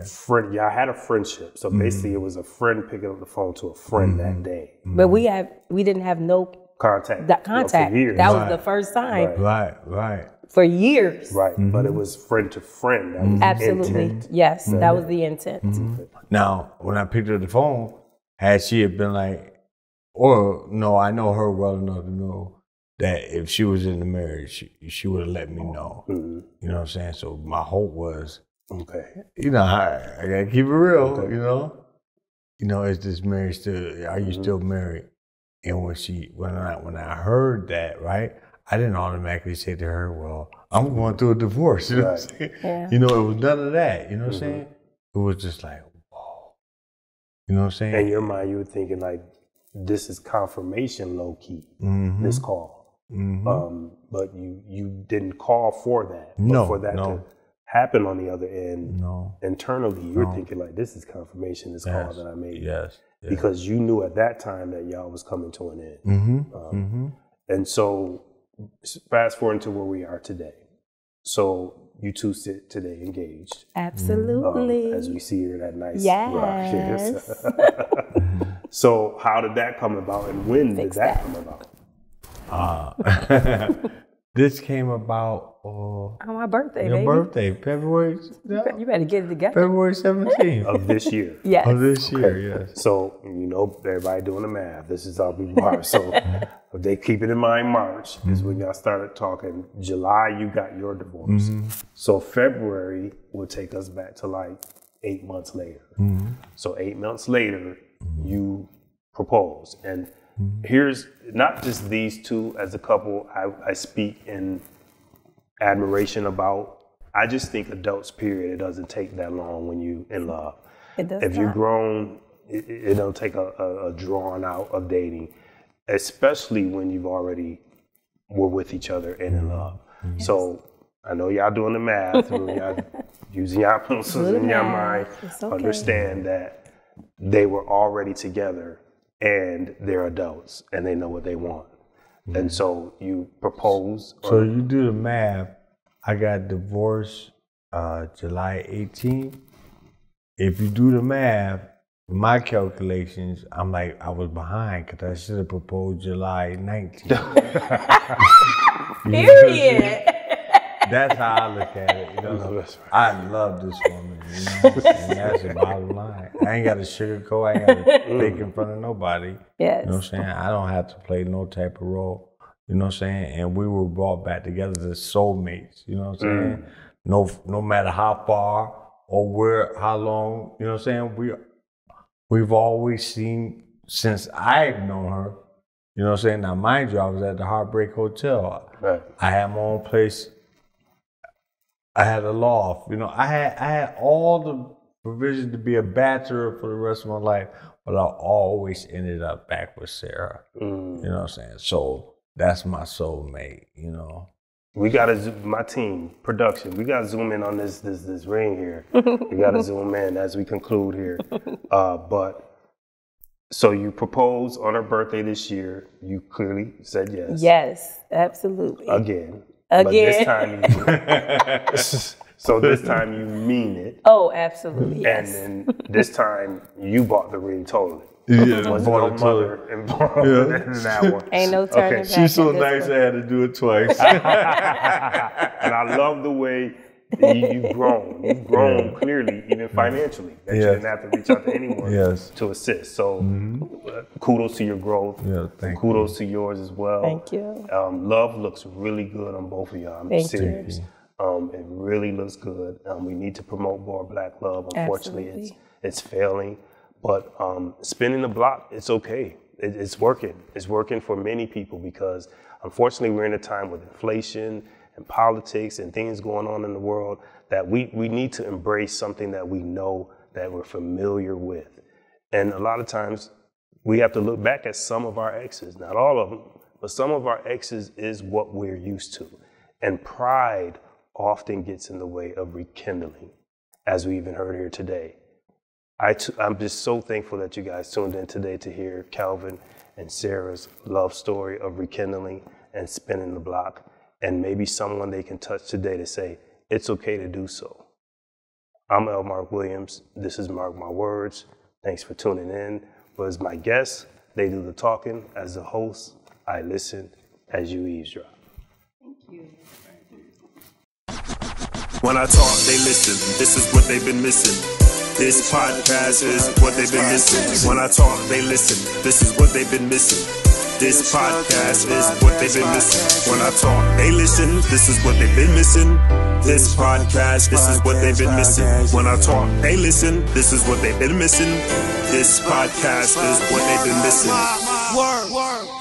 friend. Y'all had a friendship. So basically, it was a friend picking up the phone to a friend that day. But we didn't have no contact. For years. That was the first time. Right. For years. Right. But it was friend to friend. That was Absolutely. intent. Yes, that was the intent. Now, when I picked up the phone, had she had been like, or no, I know her well enough to know that if she was in the marriage, she would have let me know. You know what I'm saying? So my hope was, you know, I gotta keep it real, you know? You know, is this marriage still, are you still married? And when I heard that, right, I didn't automatically say to her, well, I'm going through a divorce, you know what I'm saying? Yeah. You know, it was none of that, you know what I'm saying? It was just like, whoa. You know what I'm saying? In your mind, you were thinking like, this is confirmation low key, this call. But you didn't call for that. No, but for that to happen on the other end, internally, you're thinking like, this is confirmation, this call that I made. Yes. Because you knew at that time that y'all was coming to an end. And so fast forward to where we are today. So you two sit today engaged. Absolutely. As we see here, that nice yes. rock. So how did that come about, and when did that come about? This came about on my birthday, your baby. birthday, February. You better get it together. February 17th of this year. Yes. Of this year, yes. So you know, everybody doing the math. This is how people are. So if they keep it in mind, March is when y'all started talking. July, you got your divorce. So February will take us back to like 8 months later. So 8 months later, you propose. And here's not just these two as a couple I speak in admiration about. I just think adults, period, it doesn't take that long when you in love. It does if you're grown, it don't take a drawn out of dating, especially when you've already were with each other and in love. Yes. So I know y'all doing the math, y'all using y'all pencils in your mind, understand that they were already together and they're adults and they know what they want. And so you propose. So you do the math. I got divorced July 18th. If you do the math, my calculations, I'm like, I was behind because I should have proposed July 19th. Period. That's how I look at it. You know, I love this woman. You know, and that's the bottom line. I ain't got to sugarcoat. I ain't got to fake in front of nobody. Yes. You know what I'm saying? I don't have to play no type of role. You know what I'm saying? And we were brought back together as soulmates. You know what I'm saying? No matter how far or where, how long. You know what I'm saying? We've always seen since I've known her. You know what I'm saying? Now, mind you, I was at the Heartbreak Hotel. Right. I had my own place. I had a loft. You know, I had all the provision to be a bachelor for the rest of my life, but I always ended up back with Sarah. You know what I'm saying? So that's my soulmate, you know. We gotta my team, production, we gotta zoom in on this ring here. We gotta zoom in as we conclude here. But So you proposed on her birthday this year. You clearly said yes. Yes, absolutely. Again. But this time so this time you mean it. Oh, absolutely, yes. And then this time you bought the ring totally. Yeah, Was no mother involved in that one. Ain't no turning back. She's so nice I had to do it twice. And I love the way you've grown. You've grown clearly, even financially. That you didn't have to reach out to anyone to assist. So kudos to your growth. Yeah, thank kudos to yours as well. Thank you. Love looks really good on both of y'all. I'm serious. It really looks good. We need to promote more Black love. Unfortunately, it's failing. But spinning the block, it's okay. It's working. It's working for many people because unfortunately we're in a time with inflation and politics and things going on in the world that we need to embrace something that we know that we're familiar with. And a lot of times we have to look back at some of our exes, not all of them, but some of our exes is what we're used to. And pride often gets in the way of rekindling, as we even heard here today. I'm just so thankful that you guys tuned in today to hear Calvin and Sarah's love story of rekindling and spinning the block. And maybe someone they can touch today to say, it's okay to do so. I'm L. Mark Williams. This is Mark My Words. Thanks for tuning in. But as my guests, they do the talking. As the host, I listen as you eavesdrop. Thank you. When I talk, they listen. This is what they've been missing. This podcast is what they've been missing. When I talk, they listen. This is what they've been missing. This podcast is what they've been missing. When I talk, they listen. This is what they've been missing. This podcast, this is what they've been missing. When I talk, they listen. This is what they've been missing. This podcast is what they've been missing. Word.